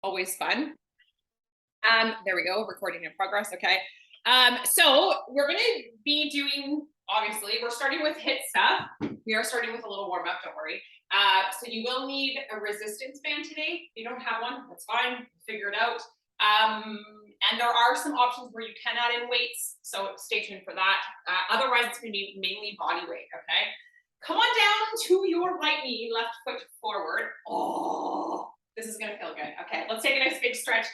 always fun. There we go, recording in progress, okay. So we're gonna be doing, obviously, we're starting with HIIT stuff. We are starting with a little warm up, don't worry. So you will need a resistance band today. If you don't have one, that's fine, figure it out. And there are some options where you can add in weights, so stay tuned for that. Otherwise, it's gonna be mainly body weight, okay? Come on down to your right knee, left foot forward. Oh, this is gonna feel good. Okay, let's take a nice big stretch.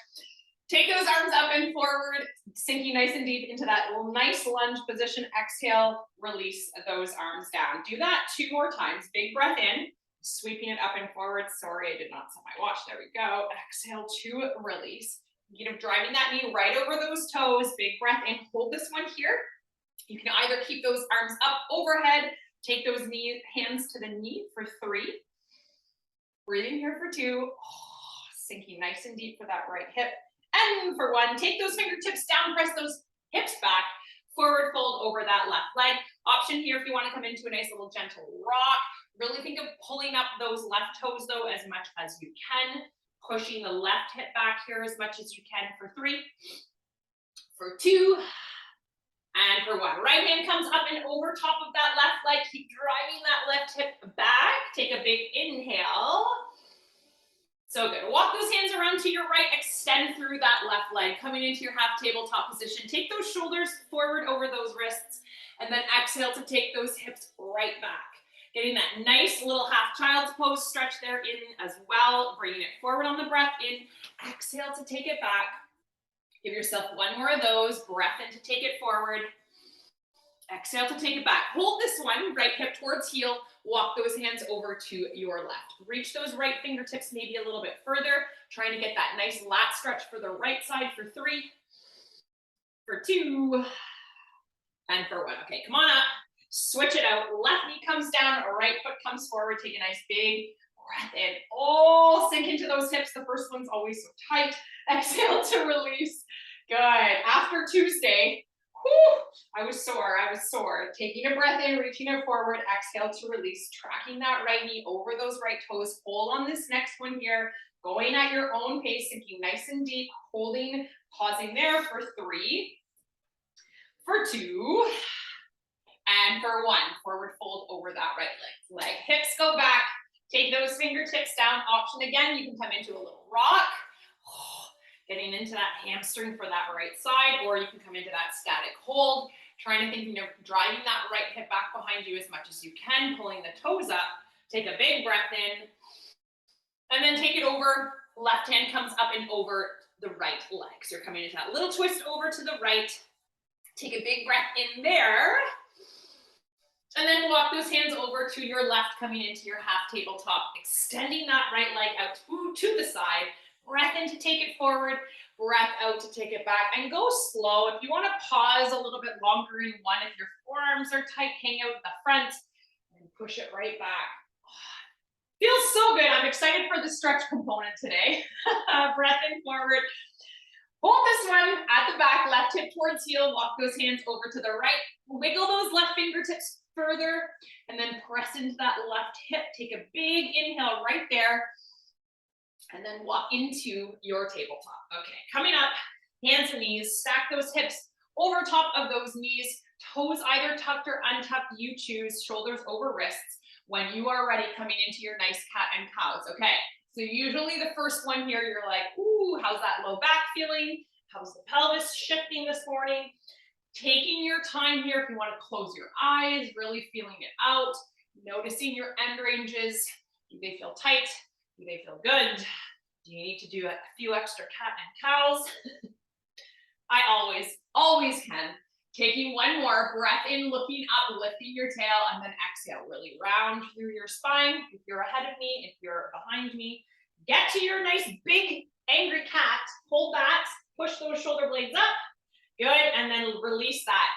Take those arms up and forward, sinking nice and deep into that nice lunge position. Exhale, release those arms down. Do that 2 more times. Big breath in, sweeping it up and forward. Sorry, I did not set my watch. There we go. Exhale to release. Driving that knee right over those toes. Big breath in. Hold this one here. You can either keep those arms up overhead, take those hands to the knee for 3. Breathing here for 2. Oh, sinking nice and deep for that right hip. And for 1, take those fingertips down, press those hips back, forward fold over that left leg. Option here if you want to come into a nice little gentle rock. Really think of pulling up those left toes though as much as you can. Pushing the left hip back here as much as you can for 3, for 2, and for 1. Right hand comes up and over top of that left leg. Keep driving that left hip back. Take a big inhale. So good. Walk those hands around to your right. Extend through that left leg. Coming into your half tabletop position. Take those shoulders forward over those wrists. And then exhale to take those hips right back. Getting that nice little half child's pose stretch there in as well. Bringing it forward on the breath in. Exhale to take it back. Give yourself 1 more of those. Breath in to take it forward. Exhale to take it back. Hold this one, right hip towards heel. Walk those hands over to your left. Reach those right fingertips maybe a little bit further. Trying to get that nice lat stretch for the right side for 3, for 2, and for 1. Okay, come on up. Switch it out. Left knee comes down, right foot comes forward. Take a nice big breath in. Oh, sink into those hips. The first one's always so tight. Exhale to release. Good. After Tuesday, whew, I was sore. Taking a breath in, reaching it forward, exhale to release, tracking that right knee over those right toes. Hold on this next one here, going at your own pace, sinking nice and deep, holding, pausing there for 3, for 2, and for 1. Forward fold over that right leg. Hips go back, take those fingertips down. Option again, you can come into a little rock. Getting into that hamstring for that right side, or you can come into that static hold, trying to think, driving that right hip back behind you as much as you can, pulling the toes up. Take a big breath in, and then take it over. Left hand comes up and over the right leg. So you're coming into that little twist over to the right. Take a big breath in there, and then walk those hands over to your left, coming into your half tabletop, extending that right leg out to the side. Breath in to take it forward, breath out to take it back, and go slow. If you want to pause a little bit longer in 1, if your forearms are tight, hang out the front and push it right back. Feels so good. I'm excited for the stretch component today. Breath in forward. Hold this one at the back, left hip towards heel, walk those hands over to the right, wiggle those left fingertips further, and then press into that left hip. Take a big inhale right there. And then walk into your tabletop. Okay, coming up, hands and knees, stack those hips over top of those knees, toes either tucked or untucked, you choose, shoulders over wrists. When you are ready, coming into your nice cat and cows. Okay, so usually the first one here, you're like, ooh, how's that low back feeling? How's the pelvis shifting this morning? Taking your time here, if you want to close your eyes, really feeling it out, noticing your end ranges. Do they feel tight? Do they feel good? Do you need to do a few extra cat and cows? I always can. Taking 1 more, breath in, looking up, lifting your tail, and then exhale. Really round through your spine. If you're ahead of me, if you're behind me, get to your nice big angry cat. Hold that, push those shoulder blades up. Good, and then release that.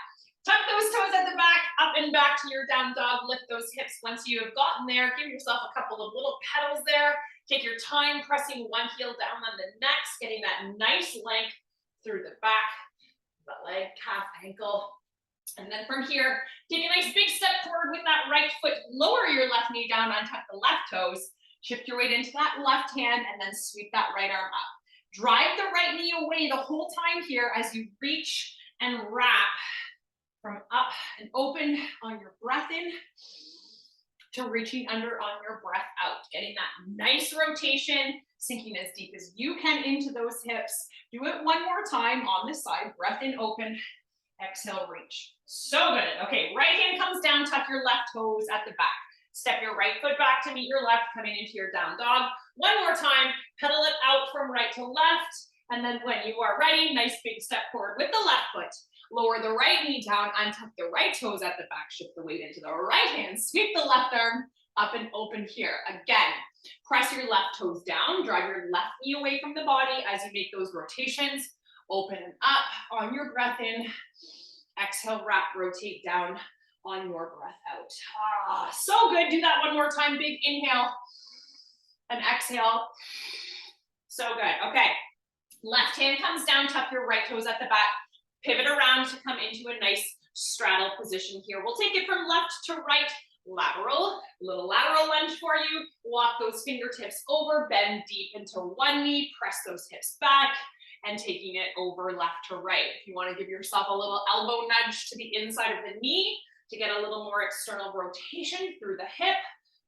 Tuck those toes at the back, up and back to your down dog. Lift those hips. Once you have gotten there, give yourself a couple of little pedals there. Take your time pressing 1 heel down on the next, getting that nice length through the back, the leg, calf, ankle. And then from here, take a nice big step forward with that right foot. Lower your left knee down, untuck the left toes. Shift your weight into that left hand, and then sweep that right arm up. Drive the right knee away the whole time here as you reach and wrap from up and open on your breath in to reaching under on your breath out. Getting that nice rotation, sinking as deep as you can into those hips. Do it one more time on this side. Breath in, open. Exhale, reach. So good. Okay, right hand comes down, tuck your left toes at the back. Step your right foot back to meet your left, coming into your down dog. One more time, pedal it out from right to left. And then when you are ready, nice big step forward with the left foot. Lower the right knee down, untuck the right toes at the back, shift the weight into the right hand, sweep the left arm up and open here. Again, press your left toes down, drive your left knee away from the body as you make those rotations. Open and up on your breath in. Exhale, wrap, rotate down on your breath out. So good. Do that one more time. Big inhale and exhale. So good. Okay. Left hand comes down, tuck your right toes at the back. Pivot around to come into a nice straddle position here. We'll take it from left to right, lateral, little lateral lunge for you. Walk those fingertips over, bend deep into one knee, press those hips back, and taking it over left to right. If you want to give yourself a little elbow nudge to the inside of the knee to get a little more external rotation through the hip,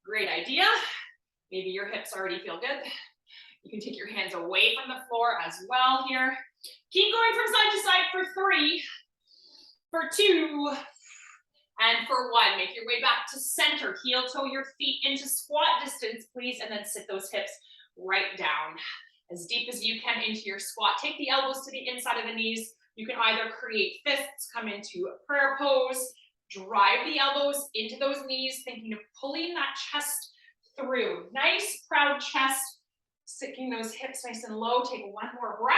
great idea. Maybe your hips already feel good. You can take your hands away from the floor as well here. Keep going from side to side for 3, for 2, and for 1. Make your way back to center. Heel toe your feet into squat distance, please, and then sit those hips right down as deep as you can into your squat. Take the elbows to the inside of the knees. You can either create fists, come into a prayer pose, drive the elbows into those knees, thinking of pulling that chest through. Nice, proud chest. Sticking those hips nice and low. Take one more breath.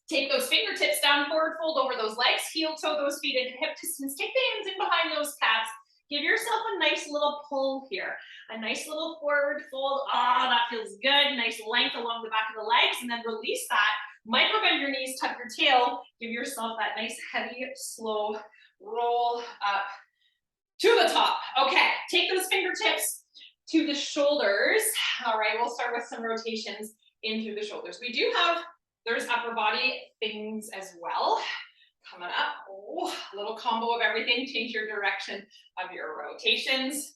Take those fingertips down, forward fold over those legs. Heel toe those feet into hip distance. Take the hands in behind those calves. Give yourself a nice little pull here. A nice little forward fold. That feels good. Nice length along the back of the legs. And then release that. Micro bend your knees, tuck your tail. Give yourself that nice, heavy, slow roll up to the top. Okay, take those fingertips to the shoulders. All right, we'll start with some rotations into the shoulders. We do have, there's upper body things as well. Coming up, a little combo of everything. Change your direction of your rotations.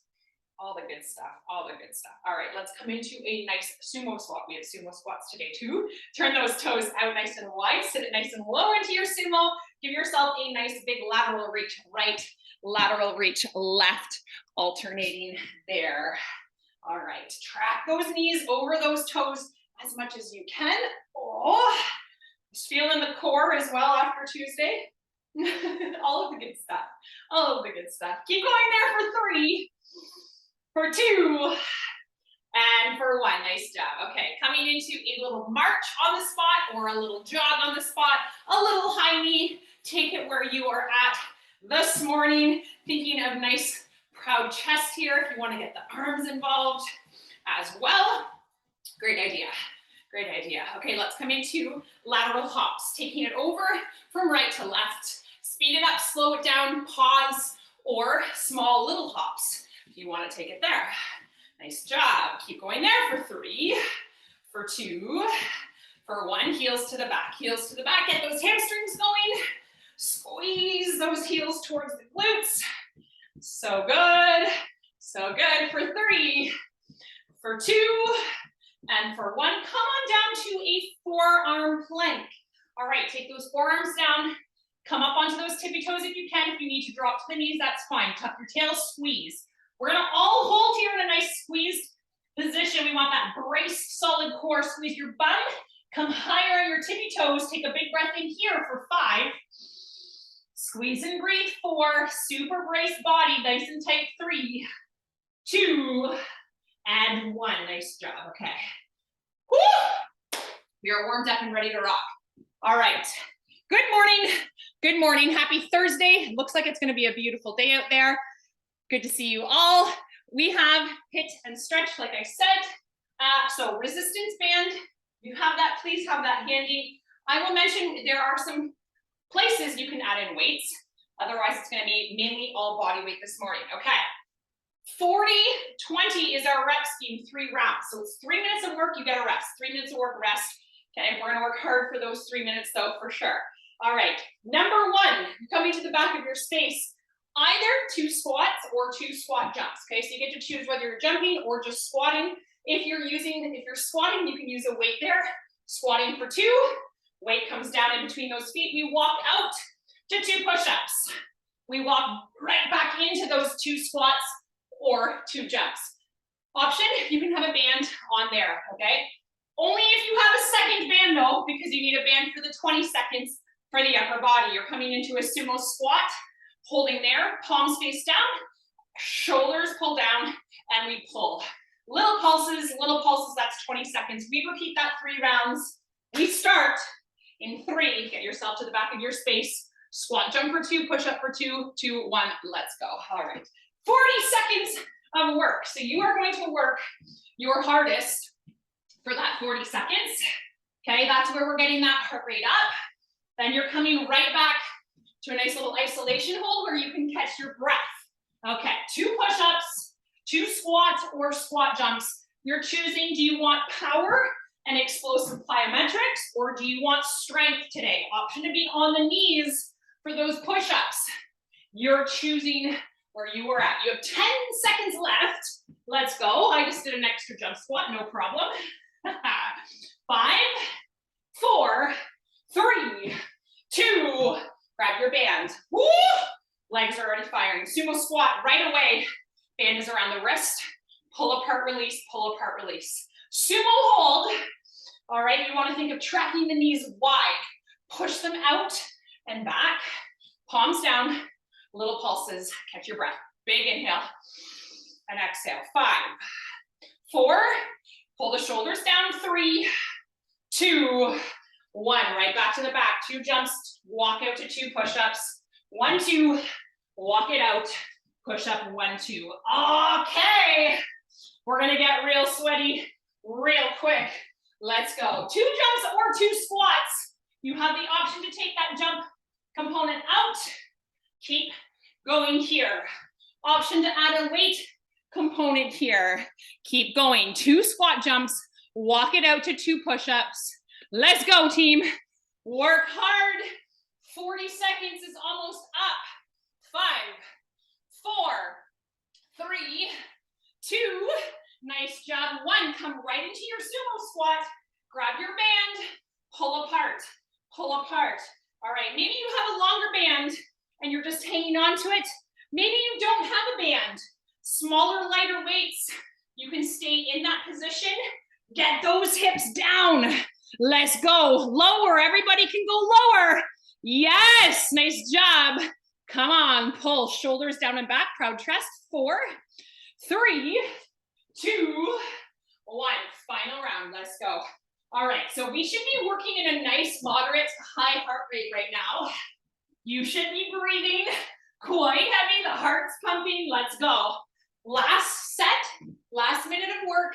All the good stuff, all the good stuff. All right, let's come into a nice sumo squat. We have sumo squats today too. Turn those toes out nice and wide. Sit it nice and low into your sumo. Give yourself a nice big lateral reach right, lateral reach left, alternating there. All right, track those knees over those toes as much as you can. Just feeling the core as well after Tuesday. All of the good stuff, all of the good stuff. Keep going there for 3, for 2, and for 1. Nice job. Okay, coming into a little march on the spot or a little jog on the spot, a little high knee. Take it where you are at this morning. Thinking of nice proud chest here if you want to get the arms involved as well. Great idea. Great idea. Okay, let's come into lateral hops. Taking it over from right to left. Speed it up, slow it down, pause, or small little hops if you want to take it there. Nice job. Keep going there for 3, for 2, for 1. Heels to the back, heels to the back. Get those hamstrings going. Squeeze those heels towards the glutes. So good. So good for 3, for 2, and for 1. Come on down to a forearm plank. All right, take those forearms down. Come up onto those tippy toes if you can. If you need to drop to the knees, that's fine. Tuck your tail, squeeze. We're gonna all hold here in a nice squeezed position. We want that braced, solid core. Squeeze your bum. Come higher on your tippy toes. Take a big breath in here for 5. Squeeze and breathe 4. Super braced body, nice and tight. 3, 2, and 1. Nice job. Okay. Woo! We are warmed up and ready to rock. All right. Good morning. Good morning. Happy Thursday. Looks like it's going to be a beautiful day out there. Good to see you all. We have HIIT and stretch, like I said. So resistance band, you have that, please have that handy. I will mention there are some places you can add in weights. Otherwise, it's going to be mainly all body weight this morning. Okay. 40, 20 is our rep scheme, 3 rounds. So it's 3 minutes of work, you get a rest. 3 minutes of work, rest. Okay, we're gonna work hard for those 3 minutes though, for sure. All right, number one, coming to the back of your space, either 2 squats or 2 squat jumps. Okay, so you get to choose whether you're jumping or just squatting. If you're squatting, you can use a weight there. Squatting for 2, weight comes down in between those feet. We walk out to 2 push-ups. We walk right back into those 2 squats or 2 jumps. Option, you can have a band on there, okay? Only if you have a second band though, because you need a band for the 20 seconds for the upper body. You're coming into a sumo squat, holding there, palms face down, shoulders pull down, and we pull. Little pulses, that's 20 seconds. We repeat that 3 rounds. We start in 3, get yourself to the back of your space, squat jump for 2, push up for 2, 2, 1, let's go. All right, 40 seconds of work. So you are going to work your hardest for that 40 seconds. Okay, that's where we're getting that heart rate up. Then you're coming right back to a nice little isolation hold where you can catch your breath. Okay, 2 push-ups, 2 squats or squat jumps. You're choosing, do you want power and explosive plyometrics, or do you want strength today? Option to be on the knees for those push-ups. You're choosing where you are at. You have 10 seconds left. Let's go. I just did an extra jump squat, no problem. 5, 4, 3, 2, grab your band. Woo! Legs are already firing. Sumo squat right away. Band is around the wrist. Pull apart, release, pull apart, release. Sumo hold. All right, you want to think of tracking the knees wide. Push them out and back. Palms down. Little pulses. Catch your breath. Big inhale and exhale. 5, 4, pull the shoulders down. 3, 2, 1. Right back to the back. 2 jumps. Walk out to 2 push-ups. 1, 2. Walk it out. Push up. 1, 2. Okay. We're gonna get real sweaty real quick. Let's go. 2 jumps or 2 squats. You have the option to take that jump component out. Keep going here. Option to add a weight component here. Keep going. 2 squat jumps. Walk it out to 2 push-ups. Let's go, team. Work hard. 40 seconds is almost up. 5, 4, 3, 2. Nice job. 1, come right into your sumo squat. Grab your band. Pull apart. Pull apart. All right, maybe you have a longer band and you're just hanging on to it. Maybe you don't have a band. Smaller, lighter weights. You can stay in that position. Get those hips down. Let's go. Lower. Everybody can go lower. Yes. Nice job. Come on. Pull. Shoulders down and back. Proud chest. 4, 3, 2, 1. Final round. Let's go. All right. So we should be working in a nice, moderate, high heart rate right now. You should be breathing quite heavy. The heart's pumping. Let's go. Last set, last minute of work.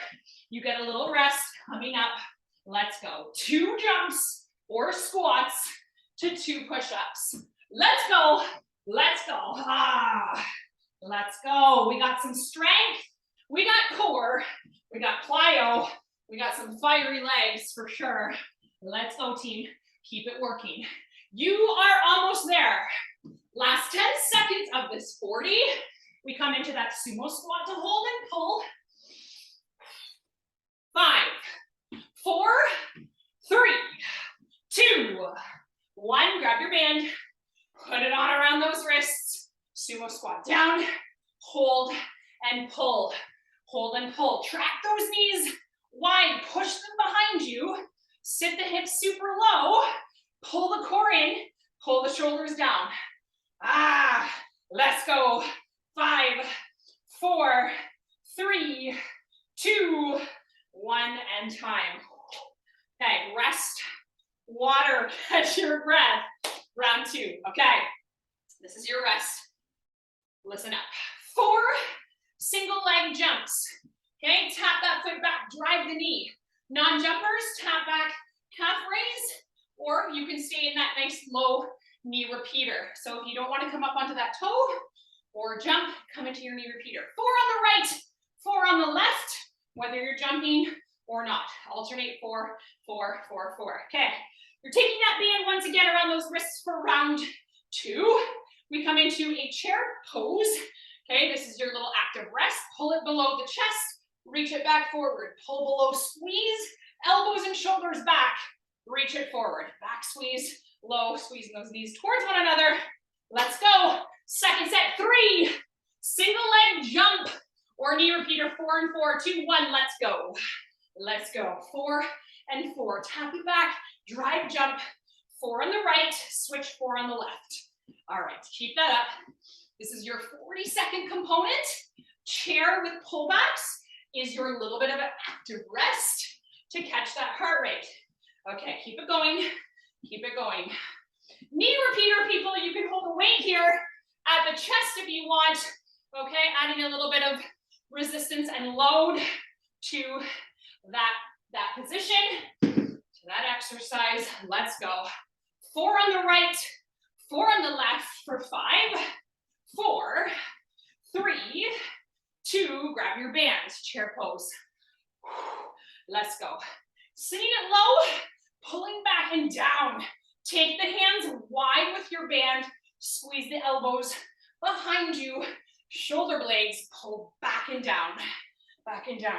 You get a little rest coming up. Let's go. 2 jumps or squats to 2 push-ups. Let's go. Let's go. Let's go. We got some strength. We got core. We got plyo. We got some fiery legs for sure. Let's go, team. Keep it working. You are almost there. Last 10 seconds of this 40. We come into that sumo squat to hold and pull. 5, 4, 3, 2, 1. Grab your band. Put it on around those wrists. Sumo squat down. Hold and pull. Hold and pull. Track those knees wide. Push them behind you. Sit the hips super low. Pull the core in. Pull the shoulders down. Let's go. 5, 4, 3, 2, 1, and time. Okay, rest, water, catch your breath. Round 2, okay. This is your rest. Listen up. 4 single leg jumps. Okay, tap that foot back, drive the knee. Non-jumpers, tap back, calf raise, or you can stay in that nice low knee repeater. So if you don't want to come up onto that toe or jump, come into your knee repeater. 4 on the right, 4 on the left, whether you're jumping or not. Alternate 4, 4, 4, 4. Okay, you're taking that band once again around those wrists for round 2. We come into a chair pose. Okay, this is your little active rest. Pull it below the chest, reach it back forward. Pull below, squeeze, elbows and shoulders back. Reach it forward. Back squeeze, low, squeezing those knees towards one another. Let's go. Second set, 3. Single leg jump or knee repeater, 4 and 4, 2, 1. Let's go. Let's go. 4 and 4. Tap it back, drive jump. 4 on the right, switch 4 on the left. All right, keep that up. This is your 40-second component. Chair with pullbacks is your little bit of an active rest to catch that heart rate. Okay, keep it going. Keep it going. Knee repeater, people, you can hold the weight here at the chest if you want. Okay, adding a little bit of resistance and load to that position, to that exercise. Let's go. 4 on the right, 4 on the left for 5, 4, 3, 2, grab your band, chair pose. Let's go. Sitting it low, pulling back and down. Take the hands wide with your band, squeeze the elbows behind you, shoulder blades, pull back and down,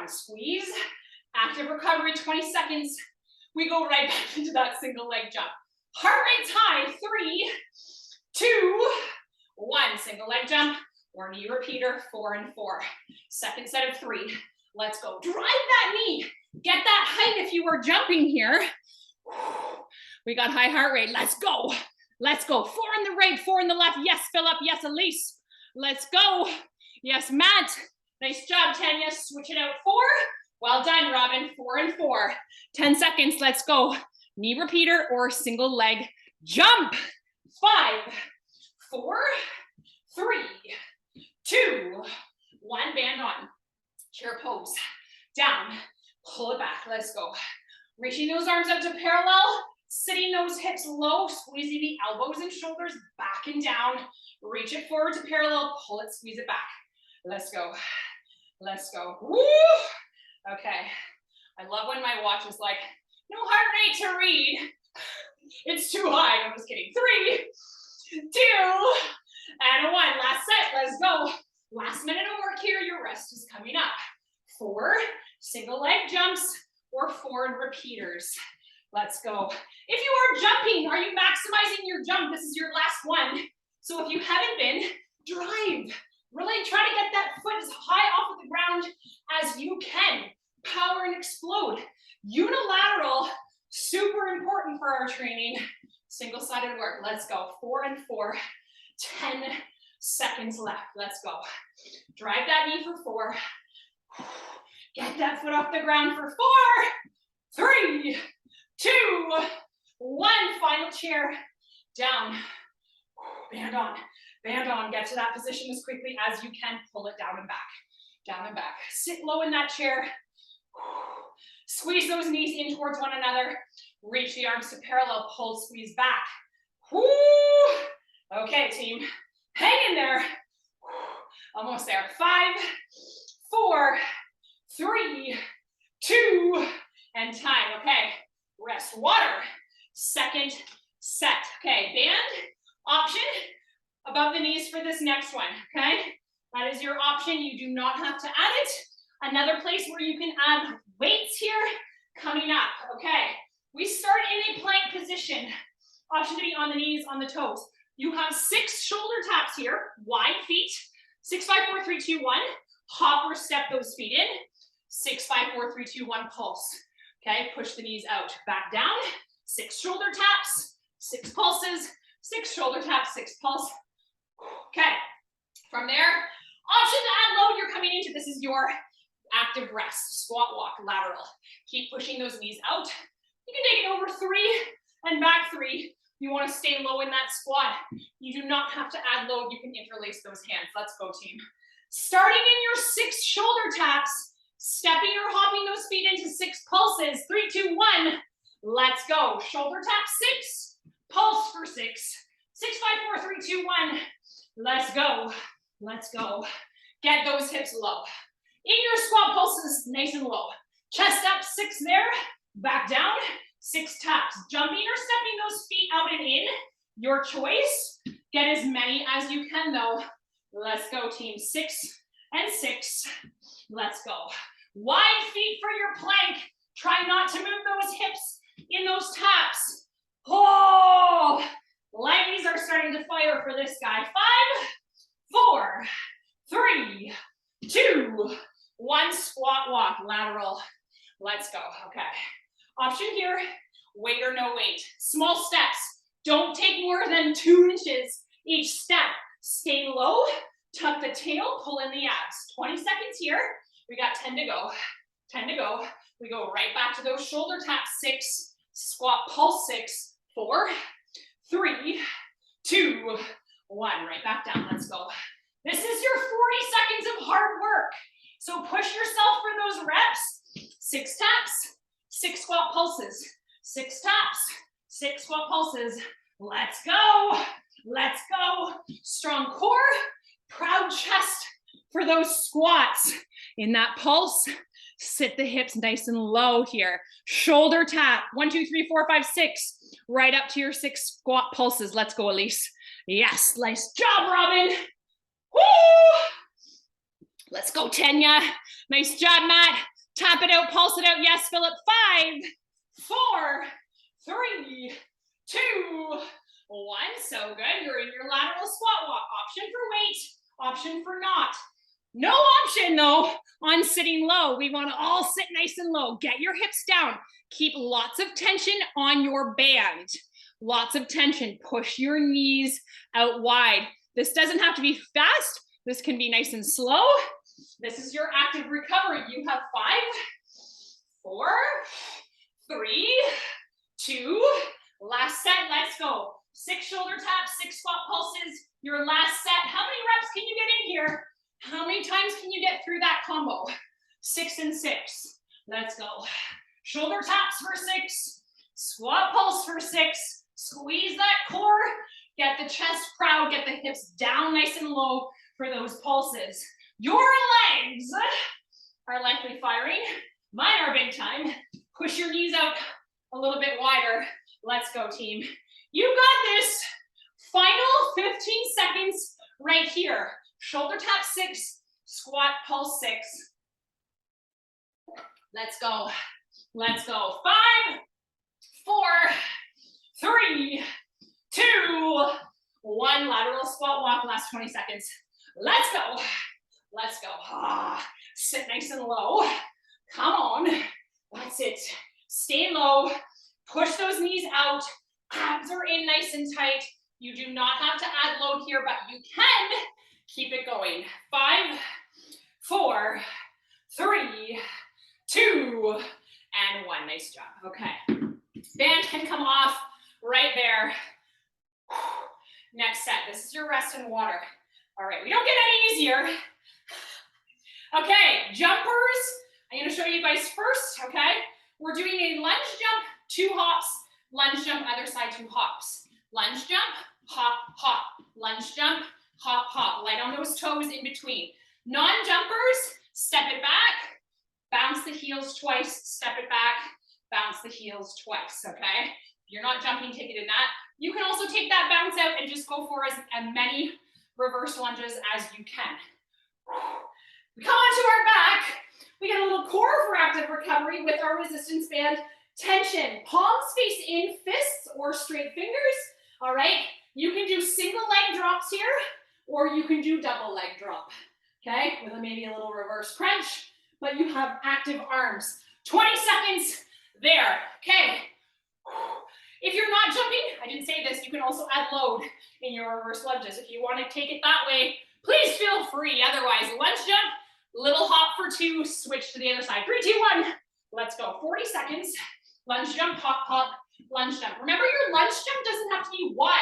squeeze. Active recovery, 20 seconds. We go right back into that single leg jump. Heart rate's high, 3, 2, 1. Single leg jump or knee repeater, 4 and 4. Second set of 3. Let's go. Drive that knee. Get that height if you were jumping here. We got high heart rate. Let's go. Let's go. 4 on the right, 4 on the left. Yes, Philip. Yes, Elise. Let's go. Yes, Matt. Nice job, Tanya. Switch it out. 4. Well done, Robin. 4 and 4. 10 seconds. Let's go. Knee repeater or single leg jump. 5, 4, 3, 2, 1. Band on. Chair pose. Down. Pull it back. Let's go. Reaching those arms out to parallel. Sitting those hips low. Squeezing the elbows and shoulders back and down. Reach it forward to parallel. Pull it. Squeeze it back. Let's go. Let's go. Woo! Okay. I love when my watch is like, no heart rate to read. It's too high. I'm just kidding. 3, 2, and 1. Last set. Let's go. Last minute of work here. Your rest is coming up. 4 single leg jumps or 4 repeaters. Let's go. If you are jumping, are you maximizing your jump? This is your last one. So if you haven't been, drive. Really try to get that foot as high off of the ground as you can. Power and explode. Unilateral, super important for our training. Single-sided work. Let's go. 4 and 4. 10 seconds left. Let's go. Drive that knee for 4. Get that foot off the ground for 4, 3, 2, 1. Final chair. Down. Band on. Band on. Get to that position as quickly as you can. Pull it down and back. Down and back. Sit low in that chair. Squeeze those knees in towards one another. Reach the arms to parallel. Pull, squeeze back. Woo! Okay, team. Hang in there. Almost there. 5, 4, 3, 2, and time. Okay. Rest. Water. Second set. Okay. Band option above the knees for this next one. Okay. That is your option. You do not have to add it. Another place where you can add weights here coming up. Okay. We start in a plank position. Option to be on the knees, on the toes. You have 6 shoulder taps here. Wide feet. 6, 5, 4, 3, 2, 1. Hop or step those feet in. 6, 5, 4, 3, 2, 1. Pulse. Okay. Push the knees out. Back down. 6 shoulder taps. 6 pulses. 6 shoulder taps. 6 pulse. Okay. From there, option to add load. You're coming into this is your active rest. Squat, walk, lateral. Keep pushing those knees out. You can take it over 3 and back 3. You want to stay low in that squat. You do not have to add load. You can interlace those hands. Let's go, team. Starting in your 6 shoulder taps, stepping or hopping those feet into 6 pulses. 3, 2, 1. Let's go. Shoulder tap 6. Pulse for 6. 6, 5, 4, 3, 2, 1. Let's go. Let's go. Get those hips low. In your squat pulses, nice and low. Chest up, 6 there, back down, 6 taps. Jumping or stepping those feet out and in, your choice. Get as many as you can though. Let's go team, 6 and 6. Let's go. Wide feet for your plank. Try not to move those hips in those taps. Oh, legs are starting to fire for this guy. 5, 4, 3, 2, 1, squat walk, lateral. Let's go, okay. Option here, weight or no weight. Small steps, don't take more than 2 inches each step. Stay low, tuck the tail, pull in the abs. 20 seconds here, we got 10 to go, 10 to go. We go right back to those shoulder taps, 6, squat pulse, 6, 4, 3, 2, 1, right back down, let's go. This is your 40 seconds of hard work. So push yourself for those reps. 6 taps, 6 squat pulses, 6 taps, 6 squat pulses. Let's go, let's go. Strong core, proud chest for those squats. In that pulse, sit the hips nice and low here. Shoulder tap, 1, 2, 3, 4, 5, 6. Right up to your 6 squat pulses. Let's go, Elise. Yes, nice job, Robin. Woo! Let's go, Tanya. Nice job, Matt. Tap it out, pulse it out. Yes, Philip. 5, 4, 3, 2, 1. So good. You're in your lateral squat walk. Option for weight, option for not. No option though on sitting low. We want to all sit nice and low. Get your hips down. Keep lots of tension on your band. Lots of tension. Push your knees out wide. This doesn't have to be fast. This can be nice and slow. This is your active recovery. You have 5, 4, 3, 2. Last set, let's go. 6 shoulder taps, 6 squat pulses. Your last set. How many reps can you get in here? How many times can you get through that combo? 6 and 6. Let's go. Shoulder taps for 6. Squat pulse for 6. Squeeze that core. Get the chest proud. Get the hips down nice and low for those pulses. Your legs are likely firing. Mine are big time. Push your knees out a little bit wider. Let's go, team. You got this. Final 15 seconds right here. Shoulder tap 6, squat pulse 6. Let's go. Let's go. 5, 4, 3, 2, 1. Lateral squat walk, last 20 seconds. Let's go. Let's go. Ah, sit nice and low. Come on. That's it. Stay low. Push those knees out. Abs are in nice and tight. You do not have to add load here, but you can keep it going. 5, 4, 3, 2, and 1. Nice job. Okay. Band can come off right there. Next set. This is your rest and water. All right. We don't get any easier. Okay. Jumpers. I'm going to show you guys first. Okay. We're doing a lunge jump, 2 hops. Lunge jump, other side, 2 hops. Lunge jump, hop, hop. Lunge jump, hop, hop. Light on those toes in between. Non-jumpers, step it back, bounce the heels twice, step it back, bounce the heels twice, okay? If you're not jumping, take it in that. You can also take that bounce out and just go for as many reverse lunges as you can. We come onto our back. We get a little core for active recovery with our resistance band. Tension, palms face in, fists or straight fingers, all right? You can do single leg drops here, or you can do double leg drop, okay? With maybe a little reverse crunch, but you have active arms. 20 seconds there, okay? If you're not jumping, I didn't say this, you can also add load in your reverse lunges. If you want to take it that way, please feel free. Otherwise, lunge jump, little hop for 2, switch to the other side. 3, 2, 1, let's go. 40 seconds. Lunge jump, hop, hop, lunge jump. Remember, your lunge jump doesn't have to be wide.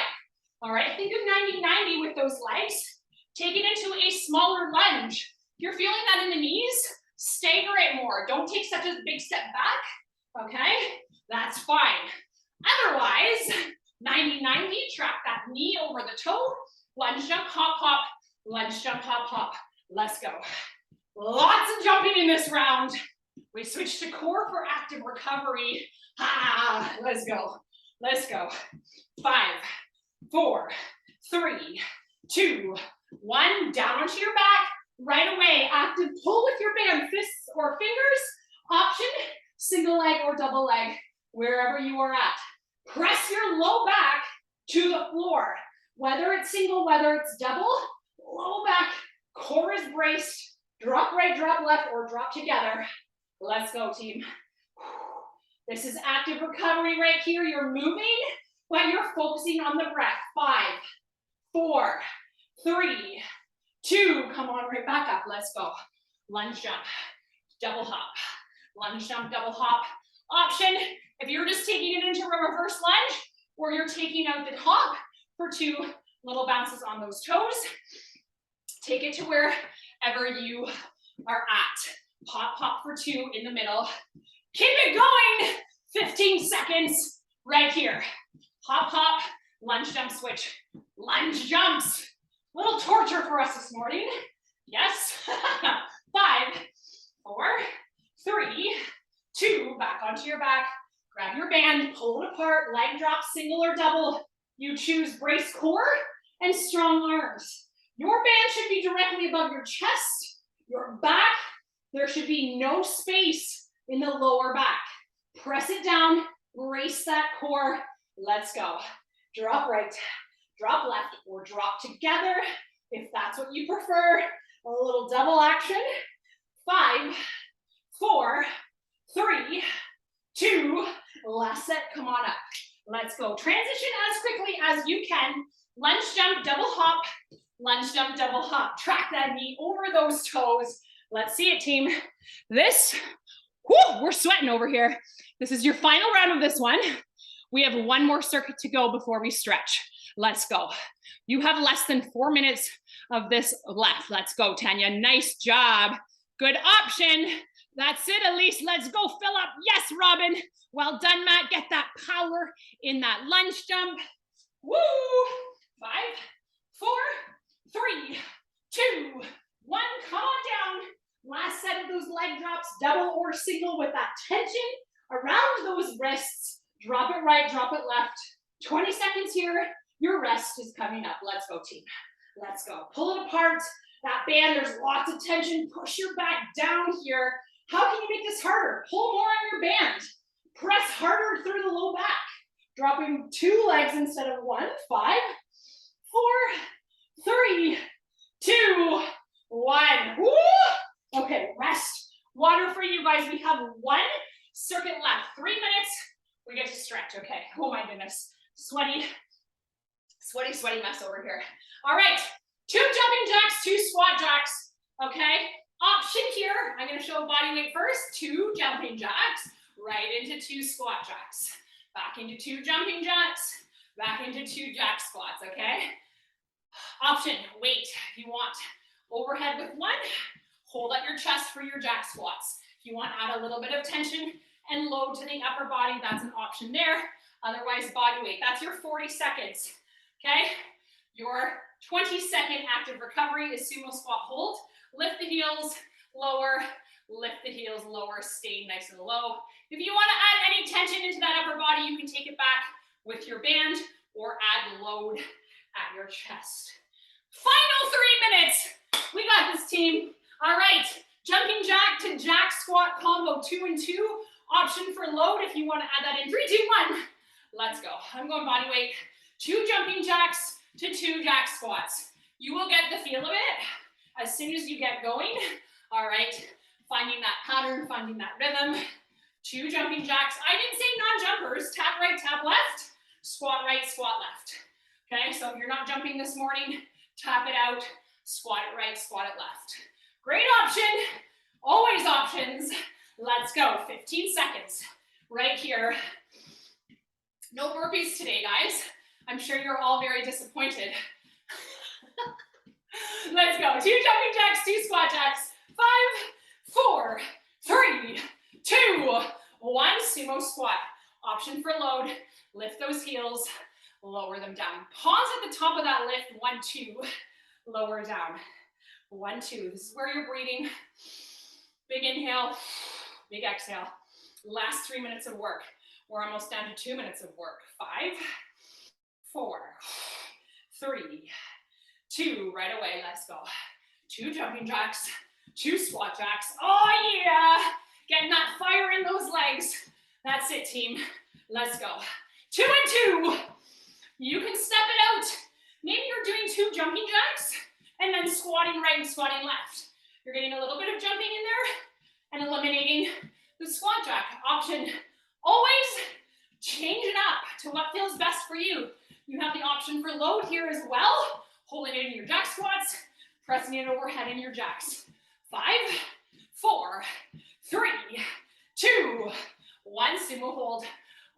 All right, think of 90-90 with those legs. Take it into a smaller lunge. If you're feeling that in the knees, stagger it more. Don't take such a big step back, okay? That's fine. Otherwise, 90-90, track that knee over the toe. Lunge jump, hop, hop, lunge jump, hop, hop. Let's go. Lots of jumping in this round. We switch to core for active recovery. Ah, let's go. Let's go. 5, 4, 3, 2, 1. Down onto your back. Right away, active pull with your band, fists or fingers. Option, single leg or double leg, wherever you are at. Press your low back to the floor. Whether it's single, whether it's double, low back, core is braced. Drop right, drop left, or drop together. Let's go, team. This is active recovery right here. You're moving, but you're focusing on the breath. 5, 4, 3, 2, come on, right back up. Let's go. Lunge jump, double hop. Lunge jump, double hop. Option, if you're just taking it into a reverse lunge, or you're taking out the hop for 2 little bounces on those toes, take it to wherever you are at. Hop, hop for 2 in the middle. Keep it going. 15 seconds right here. Hop, hop, lunge jump switch. Lunge jumps. Little torture for us this morning. Yes. 5, 4, 3, 2, back onto your back. Grab your band, pull it apart, leg drop, single or double. You choose brace core and strong arms. Your band should be directly above your chest, your back. There should be no space in the lower back. Press it down, brace that core. Let's go. Drop right, drop left, or drop together if that's what you prefer. A little double action. 5, 4, 3, 2, last set, come on up. Let's go. Transition as quickly as you can. Lunge jump, double hop. Lunge jump, double hop. Track that knee over those toes. Let's see it, team. This, whoo, we're sweating over here. This is your final round of this one. We have one more circuit to go before we stretch. Let's go. You have less than 4 minutes of this left. Let's go, Tanya. Nice job. Good option. That's it, Elise. Let's go fill up. Yes, Robin. Well done, Matt. Get that power in that lunge jump. Woo! 5, 4, 3, 2, 1. Come on down. Last set of those leg drops, double or single with that tension around those wrists. Drop it right, drop it left. 20 seconds here. Your rest is coming up. Let's go, team. Let's go. Pull it apart. That band, there's lots of tension. Push your back down here. How can you make this harder? Pull more on your band. Press harder through the low back. Dropping 2 legs instead of 1. 5, 4, 3, 2, 1. Woo! Okay, rest. Water for you guys. We have 1 circuit left. 3 minutes. We get to stretch. Okay. Oh my goodness. Sweaty mess over here. All right. 2 jumping jacks, 2 squat jacks. Okay. Option here. I'm going to show body weight first. 2 jumping jacks. Right into 2 squat jacks. Back into 2 jumping jacks. Back into 2 jack squats. Okay. Option. Weight if you want. Overhead with 1. Hold at your chest for your jack squats. If you want, add a little bit of tension and load to the upper body, that's an option there. Otherwise, body weight. That's your 40 seconds, okay? Your 20-second active recovery is sumo squat hold. Lift the heels, lower, lift the heels, lower, stay nice and low. If you want to add any tension into that upper body, you can take it back with your band or add load at your chest. Final 3 minutes. We got this, team. All right, jumping jack to jack squat combo, 2 and 2. Option for load if you want to add that in. 3, 2, 1. Let's go. I'm going body weight. 2 jumping jacks to 2 jack squats. You will get the feel of it as soon as you get going. All right, finding that pattern, finding that rhythm. 2 jumping jacks. I didn't say non-jumpers. Tap right, tap left. Squat right, squat left. Okay, so if you're not jumping this morning, tap it out. Squat it right, squat it left. Great option. Always options. Let's go. 15 seconds right here. No burpees today, guys. I'm sure you're all very disappointed. Let's go. 2 jumping jacks, 2 squat jacks. 5, 4, 3, 2, 1. Sumo squat. Option for load. Lift those heels. Lower them down. Pause at the top of that lift. 1, 2. Lower down. 1, 2. This is where you're breathing. Big inhale. Big exhale. Last 3 minutes of work. We're almost down to 2 minutes of work. 5, 4, 3, 2, right away, let's go. 2 jumping jacks, 2 squat jacks. Oh yeah, getting that fire in those legs. That's it, team. Let's go. 2 and 2. You can step it out. Maybe you're doing 2 jumping jacks and then squatting right and squatting left. You're getting a little bit of jumping in there and eliminating the squat jack option. Always change it up to what feels best for you. You have the option for load here as well, holding it in your jack squats, pressing it overhead in your jacks. 5, 4, 3, 2, 1, sumo hold.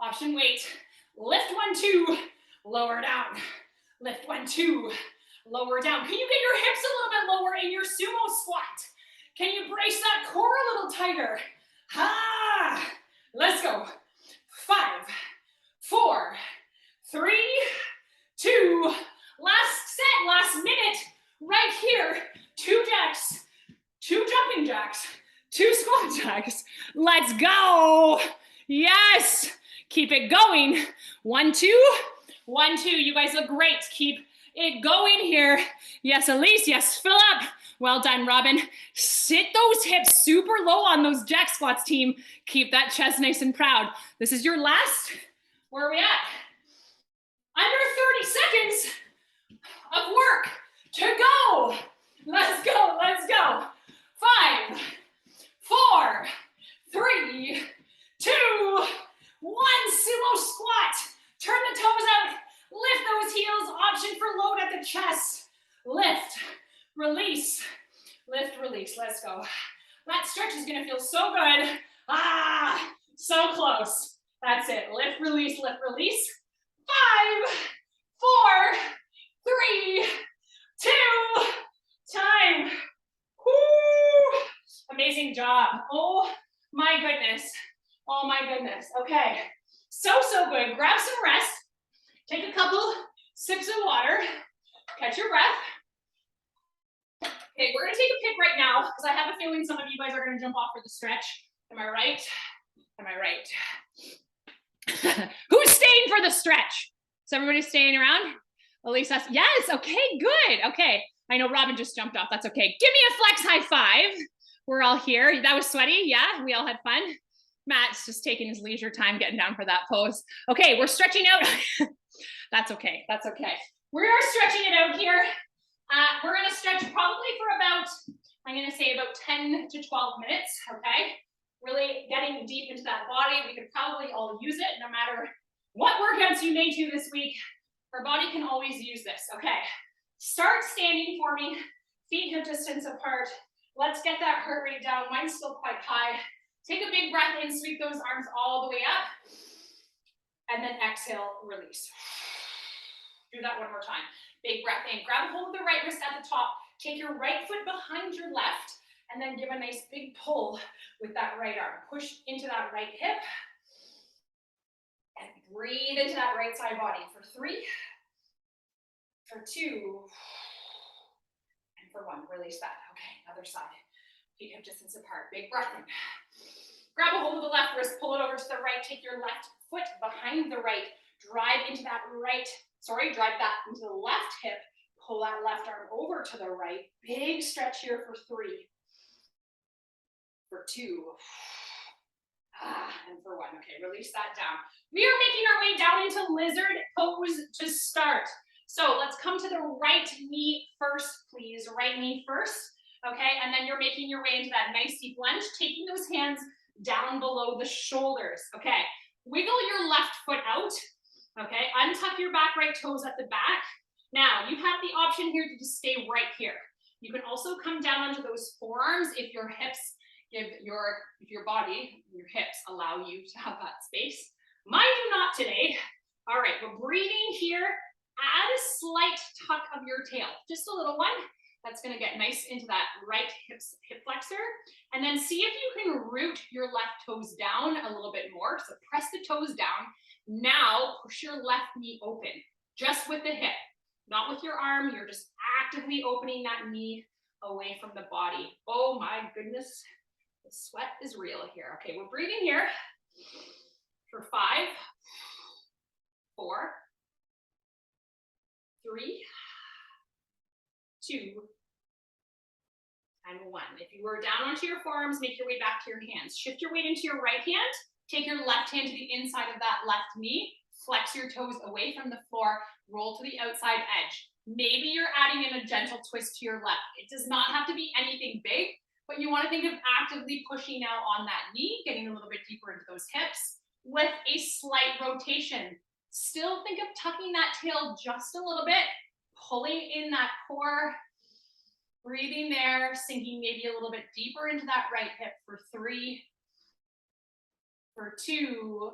Option weight, lift 1, 2, lower down. Lift 1, 2, lower down. Can you get your hips a little bit lower in your sumo squat? Can you brace that core a little tighter? Ha! Let's go. 5, 4, 3, 2, last set, last minute, right here. 2 jacks, 2 jumping jacks, 2 squat jacks. Let's go. Yes. Keep it going. 1, 2, 1, 2. You guys look great. Keep it going here. Yes, Elise. Yes, fill up. Well done, Robin. Sit those hips super low on those jack squats, team. Keep that chest nice and proud. This is your last. Where are we at? Under 30 seconds of work to go. Let's go. Let's go. 5, 4, 3, 2, 1. Sumo squat. Turn the toes out. Lift those heels. Option for load at the chest. Lift. Release, lift, release. Let's go. That stretch is gonna feel so good. Ah, so close. That's it. Lift, release, lift, release. 5, 4, 3, 2, time. Woo! Amazing job. Oh my goodness. Oh my goodness. Okay. So good. Grab some rest. Take a couple sips of water. Catch your breath. Okay, we're gonna take a pick right now because I have a feeling some of you guys are gonna jump off for the stretch. Am I right? Am I right? Who's staying for the stretch? Is everybody staying around? Elisa, yes, okay, good. Okay, I know Robin just jumped off, that's okay. Give me a flex high five. We're all here. That was sweaty, yeah, we all had fun. Matt's just taking his leisure time getting down for that pose. Okay, we're stretching out. That's okay, that's okay. We are stretching it out here. We're gonna stretch probably for about, I'm gonna say about 10 to 12 minutes, okay? Really getting deep into that body. We could probably all use it no matter what workouts you may do this week. Our body can always use this, okay? Start standing for me, feet hip distance apart. Let's get that heart rate down. Mine's still quite high. Take a big breath in, sweep those arms all the way up. And then exhale, release. Do that one more time. Big breath in. Grab a hold of the right wrist at the top. Take your right foot behind your left, and then give a nice big pull with that right arm. Push into that right hip. And breathe into that right side body for 3, for 2, and for 1. Release that. Okay, other side. Feet hip distance apart. Big breath in. Grab a hold of the left wrist, pull it over to the right. Take your left foot behind the right. Drive into that right, drive that into the left hip. Pull that left arm over to the right. Big stretch here for 3, for 2, and for 1. Okay, release that down. We are making our way down into lizard pose to start. So let's come to the right knee first, please. Right knee first, okay? And then you're making your way into that nice deep lunge, taking those hands down below the shoulders, okay? Wiggle your left foot out, okay? Untuck your back right toes at the back. Now, you have the option here to just stay right here. You can also come down onto those forearms if your hips if your body, your hips allow you to have that space. Mine do not today. All right, we're breathing here. Add a slight tuck of your tail, just a little one. That's gonna get nice into that right hip flexor. And then see if you can root your left toes down a little bit more. So press the toes down. Now push your left knee open, just with the hip, not with your arm. You're just actively opening that knee away from the body. Oh my goodness. The sweat is real here. Okay, we're breathing here for 5, 4, 3, 2, and 1. If you were down onto your forearms, make your way back to your hands. Shift your weight into your right hand. Take your left hand to the inside of that left knee. Flex your toes away from the floor. Roll to the outside edge. Maybe you're adding in a gentle twist to your left. It does not have to be anything big, but you want to think of actively pushing out on that knee, getting a little bit deeper into those hips with a slight rotation. Still think of tucking that tail just a little bit, pulling in that core, breathing there, sinking maybe a little bit deeper into that right hip for 3, for 2,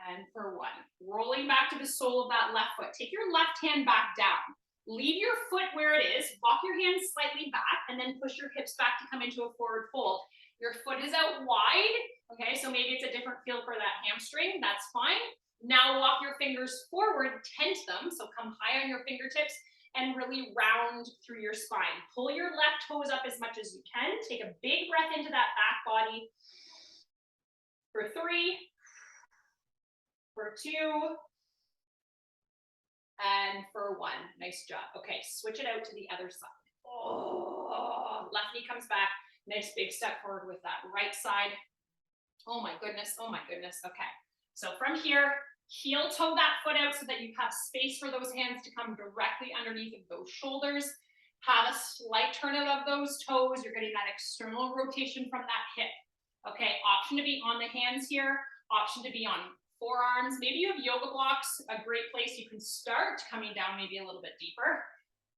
and for 1. Rolling back to the sole of that left foot. Take your left hand back down. Leave your foot where it is. Walk your hands slightly back and then push your hips back to come into a forward fold. Your foot is out wide. Okay, so maybe it's a different feel for that hamstring. That's fine. Now walk your fingers forward, tent them. So come high on your fingertips and really round through your spine. Pull your left toes up as much as you can. Take a big breath into that back body. For 3, for 2, and for 1. Nice job. Okay, switch it out to the other side. Oh, left knee comes back. Nice big step forward with that right side. Oh my goodness. Oh my goodness. Okay. So from here, heel toe that foot out so that you have space for those hands to come directly underneath of those shoulders. Have a slight turn out of those toes. You're getting that external rotation from that hip. Okay, option to be on the hands here. Option to be on forearms. Maybe you have yoga blocks, a great place you can start coming down maybe a little bit deeper.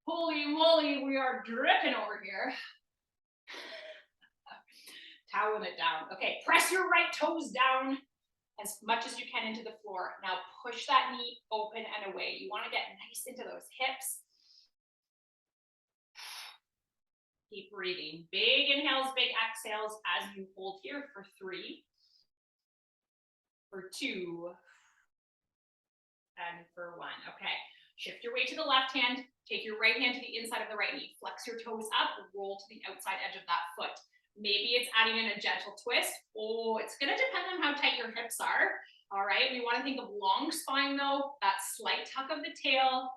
Holy moly, we are dripping over here. Toweling it down. Okay, press your right toes down as much as you can into the floor. Now push that knee open and away. You want to get nice into those hips. Keep breathing. Big inhales, big exhales as you hold here for 3, for 2, and for 1. Okay, shift your weight to the left hand. Take your right hand to the inside of the right knee. Flex your toes up, roll to the outside edge of that foot. Maybe it's adding in a gentle twist. Oh, it's gonna depend on how tight your hips are. All right, we wanna think of long spine though, that slight tuck of the tail,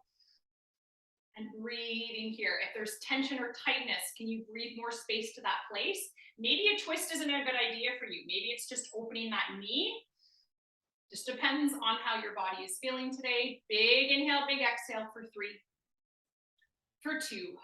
and breathing here. If there's tension or tightness, can you breathe more space to that place? Maybe a twist isn't a good idea for you. Maybe it's just opening that knee. Just depends on how your body is feeling today. Big inhale, big exhale for 3, for 2,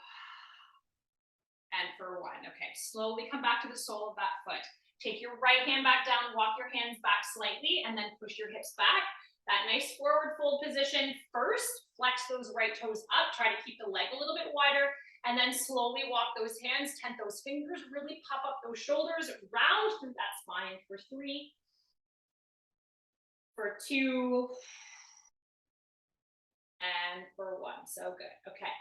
and for 1. Okay, slowly come back to the sole of that foot. Take your right hand back down, walk your hands back slightly, and then push your hips back. That nice forward fold position first. Flex those right toes up. Try to keep the leg a little bit wider. And then slowly walk those hands, tent those fingers, really pop up those shoulders, round through that spine for 3, for 2, and for 1. So good. Okay.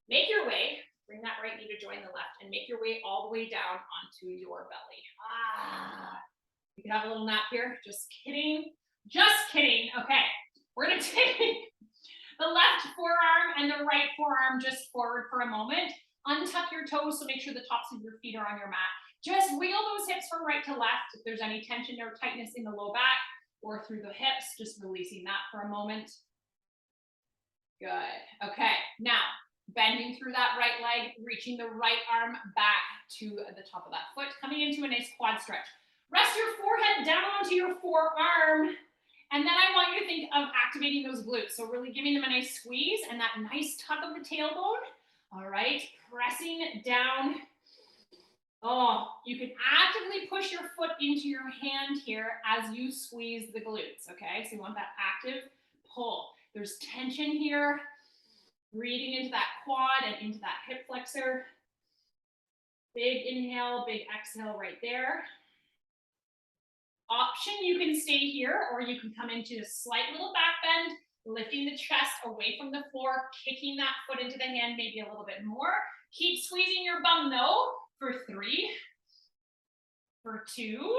Make your way. Bring that right knee to join the left and make your way all the way down onto your belly. You can have a little nap here. Just kidding. Just kidding. Okay. We're going to take the left forearm and the right forearm just forward for a moment. Untuck your toes, so make sure the tops of your feet are on your mat. Just wiggle those hips from right to left. If there's any tension or tightness in the low back or through the hips, just releasing that for a moment. Good. Okay. Now, bending through that right leg, reaching the right arm back to the top of that foot, coming into a nice quad stretch. Rest your forehead down onto your forearm. And then I want you to think of activating those glutes. So really giving them a nice squeeze and that nice tuck of the tailbone. All right, pressing down. Oh, you can actively push your foot into your hand here as you squeeze the glutes, okay? So you want that active pull. There's tension here. Breathing into that quad and into that hip flexor. Big inhale, big exhale right there. Option, you can stay here or you can come into a slight little back bend, lifting the chest away from the floor, kicking that foot into the hand maybe a little bit more. Keep squeezing your bum though for 3, for 2,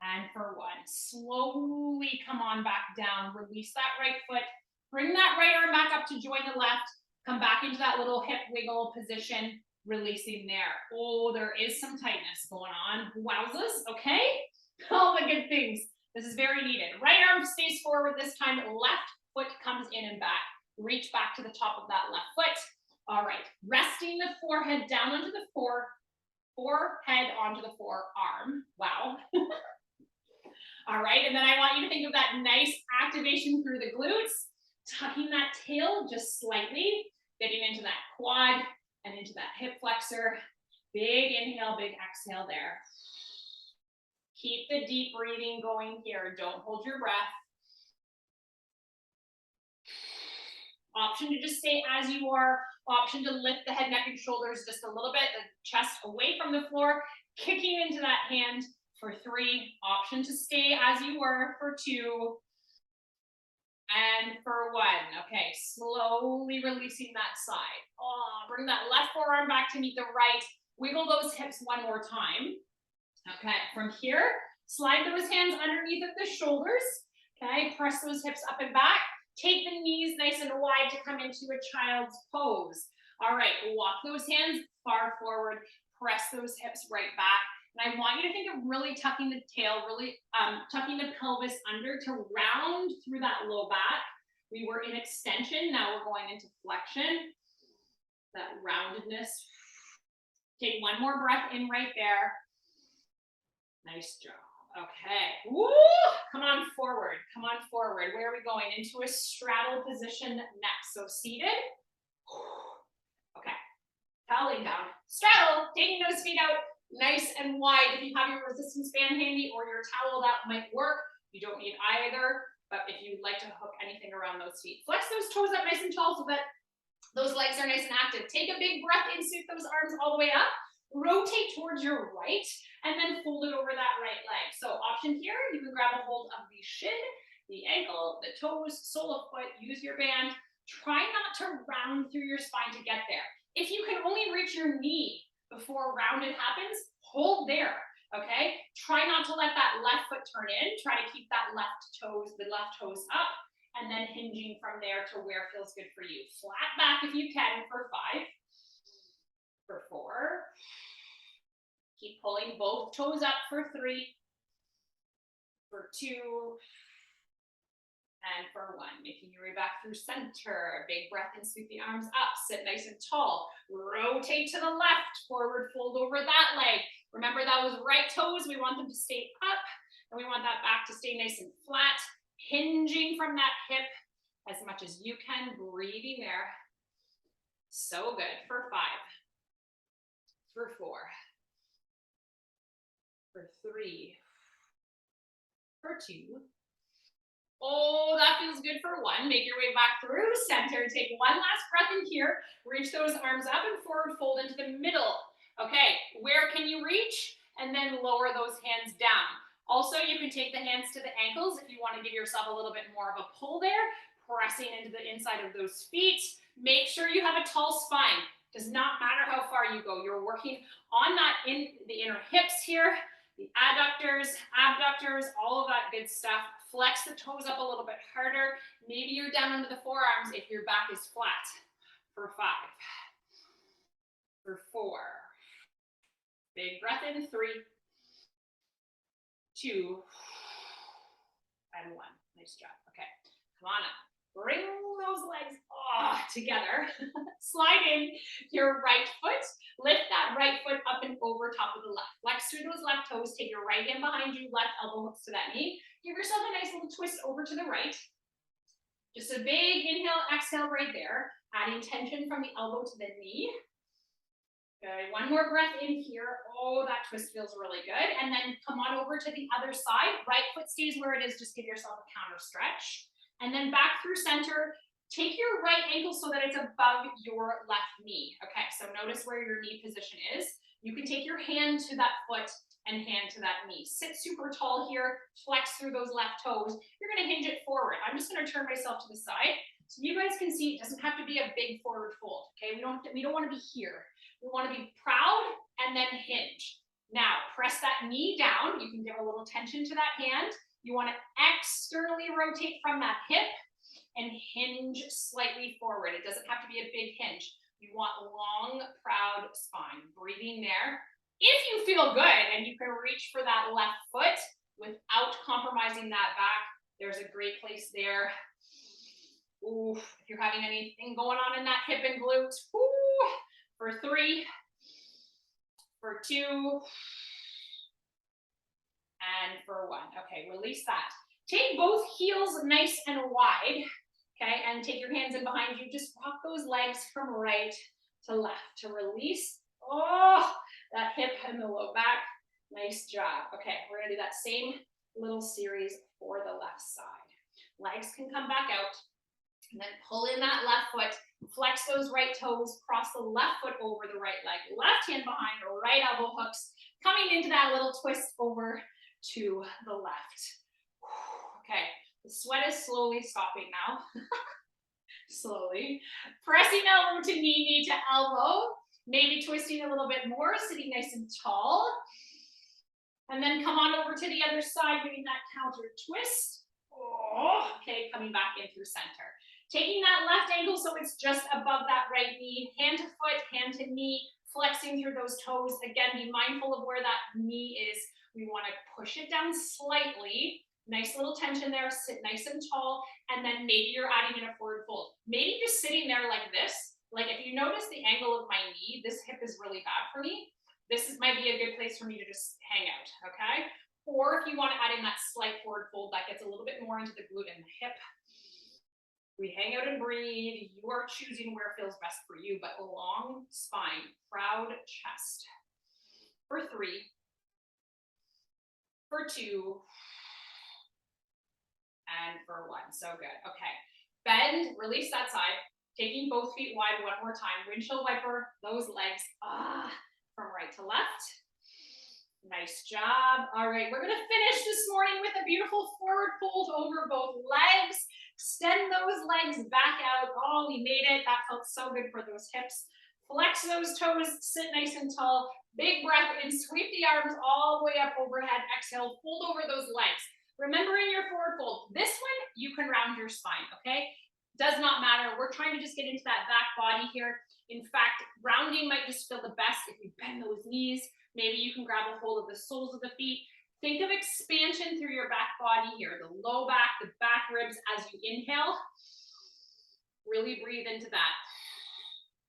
and for 1. Slowly come on back down. Release that right foot. Bring that right arm back up to join the left. Come back into that little hip wiggle position. releasing there. Oh, there is some tightness going on. Wowzers, okay? All the good things. This is very needed. Right arm stays forward this time. Left foot comes in and back. Reach back to the top of that left foot. All right, resting the forehead down onto the forehead onto the forearm. Wow. All right, and then I want you to think of that nice activation through the glutes, tucking that tail just slightly, getting into that quad and into that hip flexor. Big inhale, big exhale there. Keep the deep breathing going here. Don't hold your breath. Option to just stay as you are. Option to lift the head, neck, and shoulders just a little bit, the chest away from the floor, kicking into that hand for 3. Option to stay as you were for 2. And for 1. Okay, slowly releasing that side. Oh, bring that left forearm back to meet the right. Wiggle those hips one more time. Okay, from here, slide those hands underneath of the shoulders. Okay, press those hips up and back. Take the knees nice and wide to come into a child's pose. All right, walk those hands far forward. Press those hips right back. And I want you to think of really tucking the tail, really tucking the pelvis under to round through that low back. We were in extension, now we're going into flexion. That roundedness. Take one more breath in right there. Nice job. Okay. Woo! Come on forward. Come on forward. Where are we going? Into a straddle position next. So seated. Okay. Toweling down. Straddle. Taking those feet out nice and wide. If you have your resistance band handy or your towel, that might work. You don't need either. But if you'd like to hook anything around those feet, flex those toes up nice and tall so that those legs are nice and active. Take a big breath in, scoot those arms all the way up. Rotate towards your right and then fold it over that right leg. So option here, you can grab a hold of the shin, the ankle, the toes, sole of foot, use your band. Try not to round through your spine to get there. If you can only reach your knee before rounded happens, hold there, okay? Try not to let that left foot turn in. Try to keep that the left toes up, and then hinging from there to where feels good for you. Flat back if you can for 5. For 4. Keep pulling both toes up for 3. For 2. And for 1. Making your way back through center. Big breath and scoot the arms up. Sit nice and tall. Rotate to the left. Forward fold over that leg. Remember those right toes, we want them to stay up. And we want that back to stay nice and flat. Hinging from that hip as much as you can. Breathing there. So good. For 5. For 4. For 3. For 2. Oh, that feels good for 1. Make your way back through center. Take one last breath in here. Reach those arms up and forward fold into the middle. Okay, where can you reach? And then lower those hands down. Also, you can take the hands to the ankles if you want to give yourself a little bit more of a pull there. Pressing into the inside of those feet. Make sure you have a tall spine. Does not matter how far you go. You're working on that in the inner hips here, the adductors, abductors, all of that good stuff. Flex the toes up a little bit harder. Maybe you're down under the forearms if your back is flat. For 5. For 4. Big breath in. 3. 2. And 1. Nice job. Okay, come on up. Bring those legs together. Slide in your right foot. Lift that right foot up and over top of the left. Flex through those left toes. Take your right hand behind you. Left elbow hooks to that knee. Give yourself a nice little twist over to the right. Just a big inhale, exhale right there. Adding tension from the elbow to the knee. Okay, one more breath in here. Oh, that twist feels really good. And then come on over to the other side. Right foot stays where it is. Just give yourself a counter stretch. And then back through center. Take your right ankle so that it's above your left knee. Okay, so notice where your knee position is. You can take your hand to that foot and hand to that knee. Sit super tall here. Flex through those left toes. You're going to hinge it forward. I'm just going to turn myself to the side so you guys can see. It doesn't have to be a big forward fold. Okay, we don't want to be here. We want to be proud and then hinge. Now, press that knee down. You can give a little tension to that hand. You want to externally rotate from that hip and hinge slightly forward. It doesn't have to be a big hinge. You want long, proud spine. Breathing there. If you feel good and you can reach for that left foot without compromising that back, there's a great place there. Ooh, if you're having anything going on in that hip and glute, ooh, for 3, for 2, and for 1. Okay, release that. Take both heels nice and wide, okay, and take your hands in behind you. Just walk those legs from right to left to release. Oh, that hip and the low back. Nice job. Okay, we're gonna do that same little series for the left side. Legs can come back out. And then pull in that left foot, flex those right toes, cross the left foot over the right leg, left hand behind, right elbow hooks, coming into that little twist over to the left. Okay, the sweat is slowly stopping now. Slowly. Pressing elbow to knee to elbow, maybe twisting a little bit more, sitting nice and tall. And then come on over to the other side, doing that counter twist. Oh, okay, coming back in through center. Taking that left ankle so it's just above that right knee, hand to foot, hand to knee, flexing through those toes. Again, be mindful of where that knee is. We want to push it down slightly. Nice little tension there, sit nice and tall, and then maybe you're adding in a forward fold. Maybe just sitting there like this. Like if you notice the angle of my knee, this hip is really bad for me. Might be a good place for me to just hang out, okay? Or if you want to add in that slight forward fold, that gets a little bit more into the glute and the hip. We hang out and breathe. You are choosing where feels best for you, but long spine, proud chest. For 3, for 2, and for 1. So good. Okay. Bend, release that side. Taking both feet wide one more time. Windshield wiper those legs from right to left. Nice job. All right, we're gonna finish this morning with a beautiful forward fold over both legs. Extend those legs back out. Oh, we made it. That felt so good for those hips. Flex those toes, sit nice and tall. Big breath in, sweep the arms all the way up overhead. Exhale, fold over those legs. Remember in your forward fold, this one, you can round your spine, okay? Does not matter. We're trying to just get into that back body here. In fact, rounding might just feel the best if you bend those knees. Maybe you can grab a hold of the soles of the feet. Think of expansion through your back body here, the low back, the back ribs as you inhale. Really breathe into that.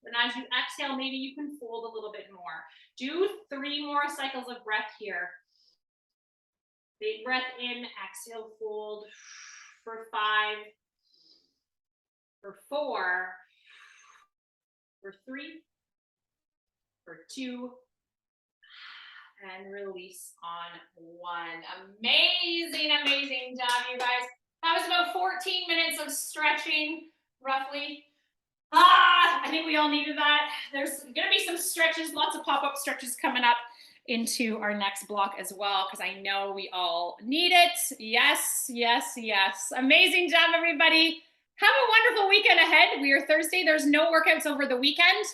And as you exhale, maybe you can fold a little bit more. Do 3 more cycles of breath here. Big breath in, exhale, fold for 5, for 4, for 3, for 2, and release on 1. Amazing, amazing job, you guys. That was about 14 minutes of stretching, roughly. I think we all needed that. There's gonna be some stretches, lots of pop-up stretches coming up into our next block as well, because I know we all need it. Yes, yes, yes. Amazing job, everybody. Have a wonderful weekend ahead. We are Thursday. There's no workouts over the weekend.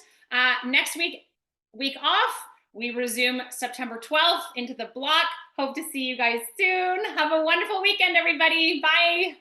Next week off. We resume September 12th into the block. Hope to see you guys soon. Have a wonderful weekend, everybody. Bye.